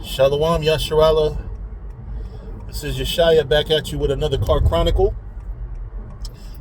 Shalom Yasharala. This is Yeshaya back at you with another Car Chronicle.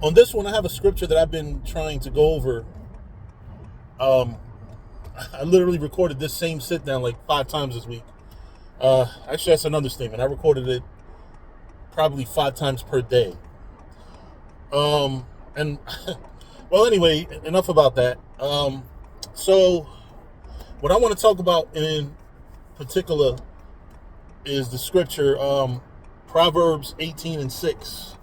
On this one, I have a scripture that I've been trying to go over. I literally recorded this same sit down like 5 times this week. Actually, that's an understatement. I recorded it probably 5 times per day. And well, anyway, enough about that. So what I want to talk about in particular is the scripture, Proverbs 18:6.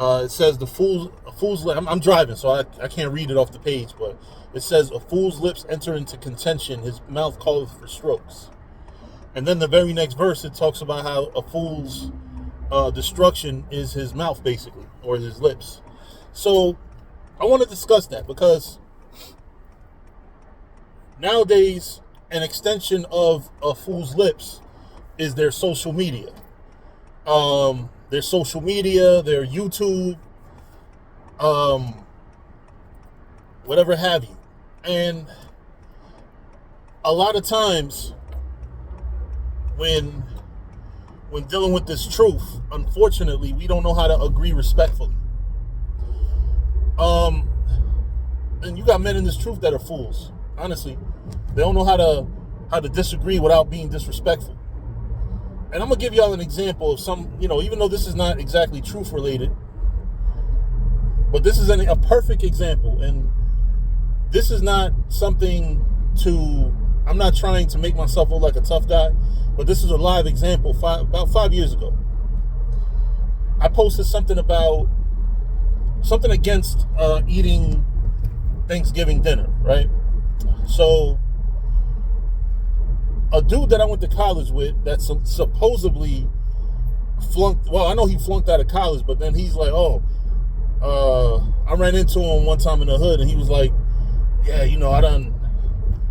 It says a fool's lip. I'm driving, so I can't read it off the page, but it says, a fool's lips enter into contention, his mouth calleth for strokes. And then the very next verse, it talks about how a fool's destruction is his mouth, basically, or his lips. So I want to discuss that because nowadays, an extension of a fool's lips is their social media. Their YouTube, whatever have you. And a lot of times when dealing with this truth, unfortunately, we don't know how to agree respectfully. And you got men in this truth that are fools. Honestly, they don't know how to disagree without being disrespectful. And I'm gonna give y'all an example of some, even though this is not exactly truth related, but this is a perfect example. And this is not something I'm not trying to make myself look like a tough guy, but this is a live example. About 5 years ago, I posted something against eating Thanksgiving dinner, right? So a dude that I went to college with that supposedly flunked, well, I know he flunked out of college, but then he's like, I ran into him one time in the hood, and he was like, yeah, I done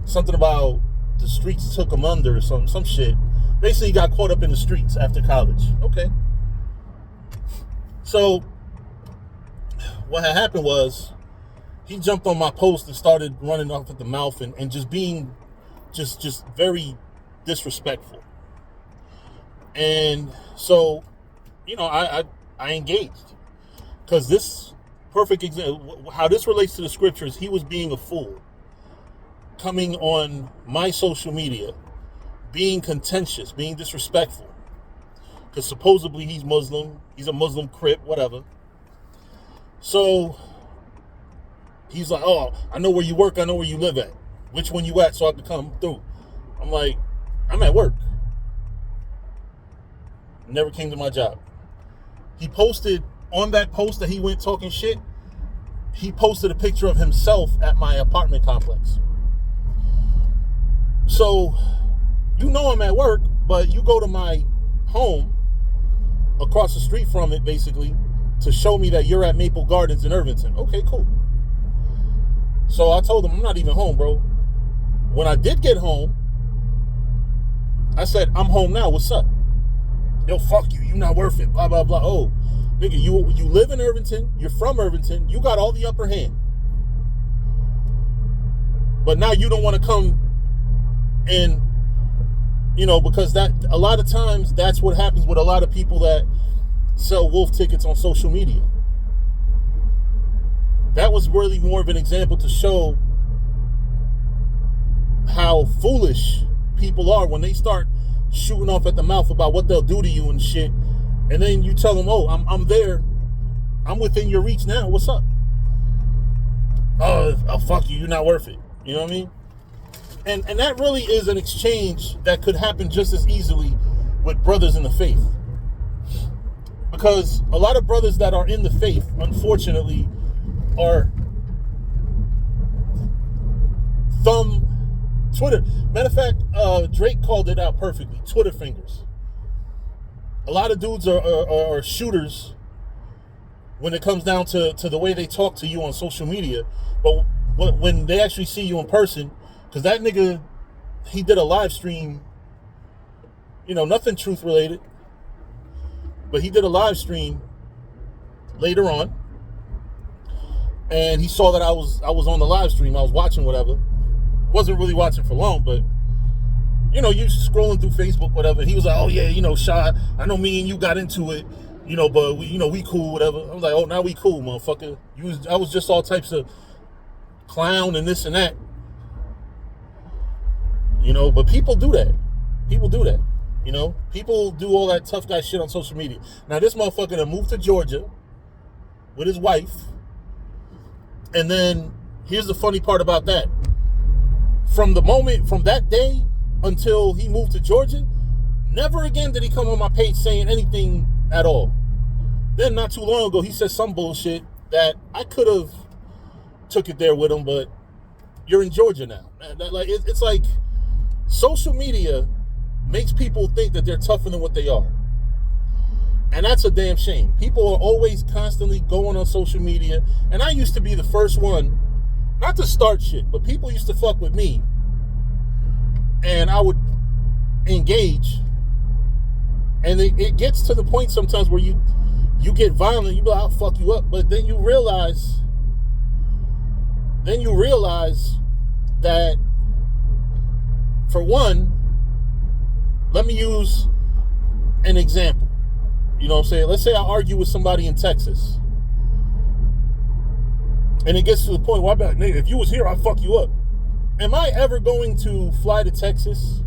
something about the streets took him under or some shit. Basically, he got caught up in the streets after college. Okay. So what had happened was he jumped on my post and started running off at the mouth and just being just very disrespectful. And so, I engaged, because this perfect example, how this relates to the scriptures, he was being a fool, coming on my social media, being contentious, being disrespectful, because supposedly he's Muslim, he's a Muslim Crip, whatever. So he's like, oh, I know where you work, I know where you live at. Which one you at so I can come through? I'm like, I'm at work. Never came to my job. He posted, on that post that he went talking shit, he posted a picture of himself at my apartment complex. So, I'm at work, but you go to my home, across the street from it, basically, to show me that you're at Maple Gardens in Irvington. Okay, cool. So I told him, I'm not even home, bro. When I did get home, I said, I'm home now, what's up? Yo, fuck you, not worth it, blah, blah, blah. Oh, nigga, you live in Irvington, you're from Irvington, you got all the upper hand. But now you don't want to come and, because that, a lot of times, that's what happens with a lot of people that sell wolf tickets on social media. That was really more of an example to show how foolish people are when they start shooting off at the mouth about what they'll do to you and shit. And then you tell them, oh, I'm there. I'm within your reach now. What's up? Oh, fuck you. You're not worth it. You know what I mean? And that really is an exchange that could happen just as easily with brothers in the faith. Because a lot of brothers that are in the faith, unfortunately, are Twitter. Matter of fact, Drake called it out perfectly. Twitter fingers. A lot of dudes are shooters when it comes down to the way they talk to you on social media. But when they actually see you in person, because that nigga, he did a live stream, nothing truth related, but he did a live stream later on, and he saw that I was on the live stream. I was watching whatever. Wasn't really watching for long, but you scrolling through Facebook, whatever. He was like, oh yeah, Shy, I know me and you got into it, but we cool, whatever. I was like, oh, now we cool, motherfucker. I was just all types of clown and this and that. But people do that. People do that. People do all that tough guy shit on social media. Now this motherfucker that moved to Georgia with his wife. And then here's the funny part about that. From that day until he moved to Georgia, never again did he come on my page saying anything at all. Then not too long ago, he said some bullshit that I could have took it there with him, but you're in Georgia now. It's like social media makes people think that they're tougher than what they are. And that's a damn shame. People are always constantly going on social media. And I used to be the first one, not to start shit, but people used to fuck with me. And I would engage. And it gets to the point sometimes where you get violent. You be like, I'll fuck you up. But then you realize that, for one, let me use an example. You know what I'm saying? Let's say I argue with somebody in Texas. And it gets to the point where I'm like, nigga, if you was here, I'd fuck you up. Am I ever going to fly to Texas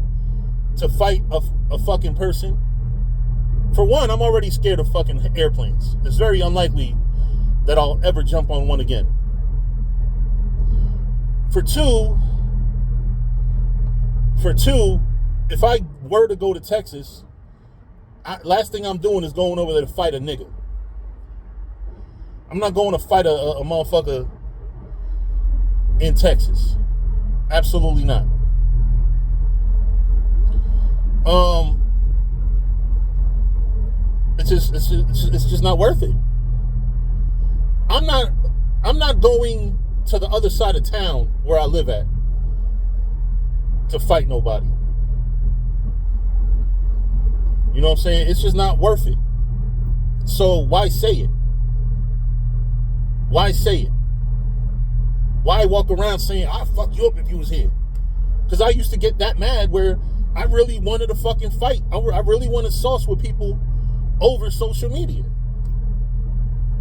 to fight a fucking person? For one, I'm already scared of fucking airplanes. It's very unlikely that I'll ever jump on one again. For two, if I were to go to Texas, last thing I'm doing is going over there to fight a nigga. I'm not going to fight a motherfucker in Texas. Absolutely not. It's just not worth it. I'm not going to the other side of town where I live at to fight nobody. You know what I'm saying? It's just not worth it. So why say it? Why say it? Why walk around saying, I'll fuck you up if you was here? Because I used to get that mad where I really wanted to fucking fight. I really wanted sauce with people over social media.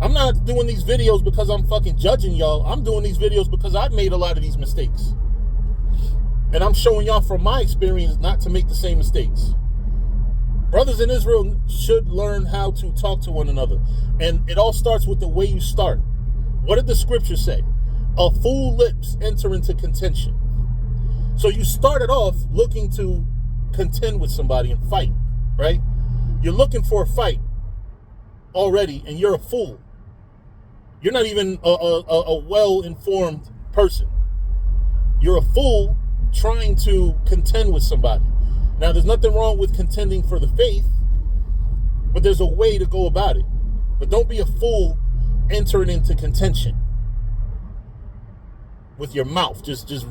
I'm not doing these videos because I'm fucking judging y'all. I'm doing these videos because I've made a lot of these mistakes. And I'm showing y'all from my experience not to make the same mistakes. Brothers in Israel should learn how to talk to one another. And it all starts with the way you start. What did the scripture say? A fool lips enter into contention. So you started off looking to contend with somebody and fight, right? You're looking for a fight already, and you're a fool. You're not even a well-informed person. You're a fool trying to contend with somebody. Now, there's nothing wrong with contending for the faith, but there's a way to go about it. But don't be a fool entering into contention with your mouth. Just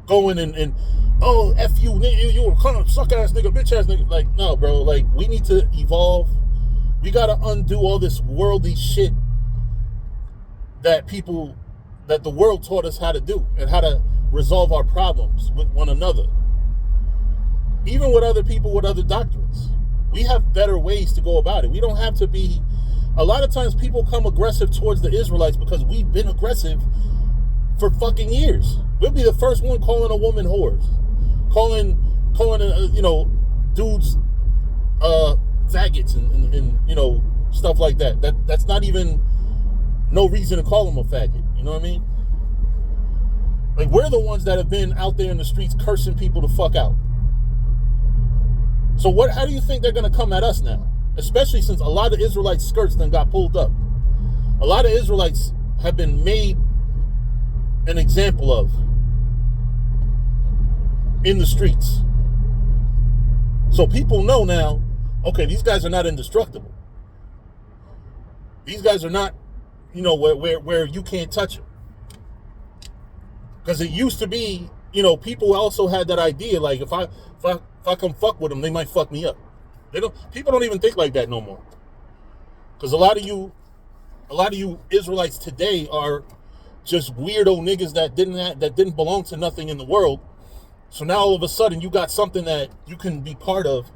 going and oh, F you, nigga, you a clown, suck ass nigga, bitch ass nigga. Like, no, bro. Like, we need to evolve. We got to undo all this worldly shit that the world taught us how to do and how to resolve our problems with one another. Even with other people with other doctrines. We have better ways to go about it. We don't have to be... A lot of times people come aggressive towards the Israelites because we've been aggressive for fucking years. We'll be the first one calling a woman whores. Calling dudes faggots and stuff like that. That's not even no reason to call them a faggot. You know what I mean? Like, we're the ones that have been out there in the streets cursing people to fuck out. So how do you think they're going to come at us now? Especially since a lot of Israelite skirts then got pulled up. A lot of Israelites have been made an example of in the streets. So people know now, okay, these guys are not indestructible. These guys are not, where you can't touch them. Because it used to be, people also had that idea, like, if I come fuck with them, they might fuck me up. People don't even think like that no more. Because a lot of you Israelites today are just weirdo niggas that didn't belong to nothing in the world, So now all of a sudden you got something that you can be part of.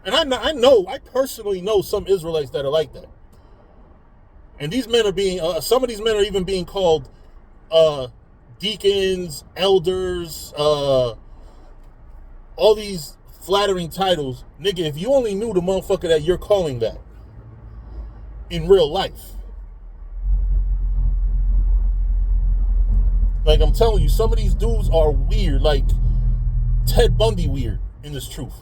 And I personally know some Israelites that are like that. And these men are being, some of these men are even being called deacons, elders, all these flattering titles. Nigga, if you only knew the motherfucker that you're calling that in real life. Like, I'm telling you, some of these dudes are weird, like Ted Bundy weird in this truth.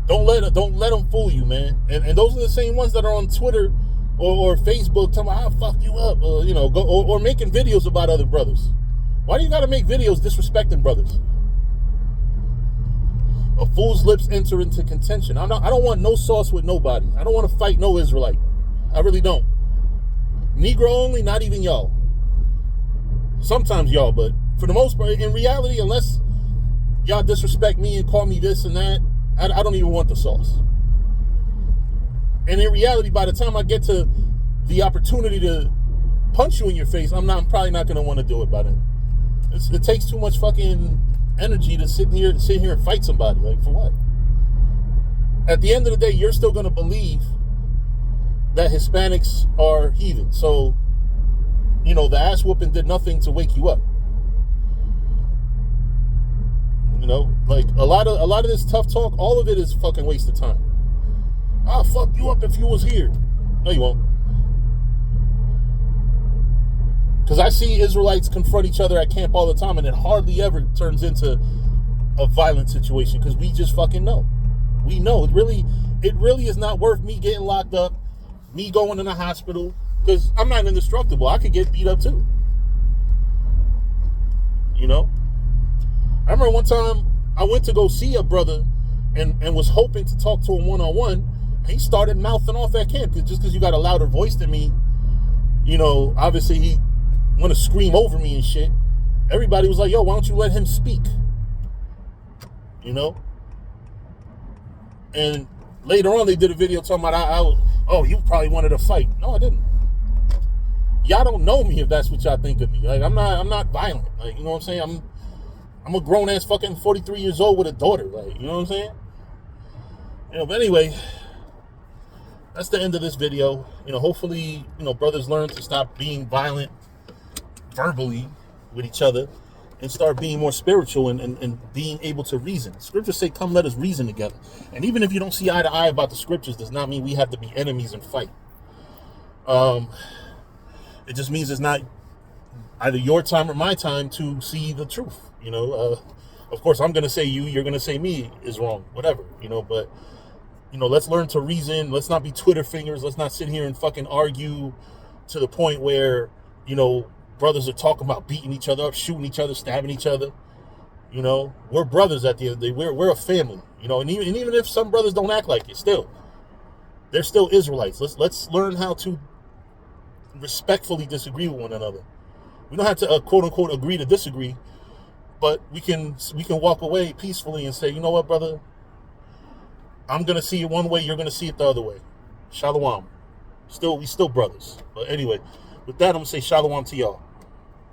Don't let them fool you, man. And those are the same ones that are on Twitter or Facebook telling me, I'll fuck you up, or making videos about other brothers. Why do you gotta make videos disrespecting brothers? A fool's lips enter into contention. I don't want no sauce with nobody. I don't want to fight no Israelite. I really don't. Negro only, not even y'all. Sometimes y'all, but for the most part, in reality, unless y'all disrespect me and call me this and that, I don't even want the sauce. And in reality, by the time I get to the opportunity to punch you in your face, I'm probably not going to want to do it by then. It takes too much fucking energy to sit here and fight somebody. Like, for what? At the end of the day, you're still going to believe that Hispanics are heathen. So, the ass whooping did nothing to wake you up. Like a lot of this tough talk, all of it is fucking waste of time. I'll fuck you up if you was here. No, you won't. Because I see Israelites confront each other at camp all the time, and it hardly ever turns into a violent situation because we just fucking know. We know it really is not worth me getting locked up, me going in the hospital, because I'm not indestructible. I could get beat up too. I remember one time I went to go see a brother and was hoping to talk to him one-on-one. He started mouthing off at camp just because you got a louder voice than me. Obviously he want to scream over me and shit. Everybody was like, yo, why don't you let him speak? And later on they did a video talking about, you probably wanted to fight. No, I didn't. Y'all don't know me if that's what y'all think of me. Like, I'm not violent. Like, you know what I'm saying? I'm a grown ass fucking 43 years old with a daughter. Like, you know what I'm saying? But anyway, that's the end of this video. Hopefully, brothers learn to stop being violent verbally with each other and start being more spiritual and being able to reason. Scriptures say, come let us reason together. And even if you don't see eye to eye about the scriptures, does not mean we have to be enemies and fight. It just means it's not either your time or my time to see the truth. Of course, I'm going to say you're going to say me is wrong, whatever, but, let's learn to reason. Let's not be Twitter fingers. Let's not sit here and fucking argue to the point where, brothers are talking about beating each other up, shooting each other, stabbing each other. We're brothers at the end of the day. We're a family, and even if some brothers don't act like it, they're still Israelites. Let's learn how to respectfully disagree with one another. We don't have to quote unquote agree to disagree, but we can walk away peacefully and say, you know what, brother, I'm gonna see it one way, you're gonna see it the other way. Shalom. We still brothers. But anyway, with that, I'm gonna say shalom to y'all.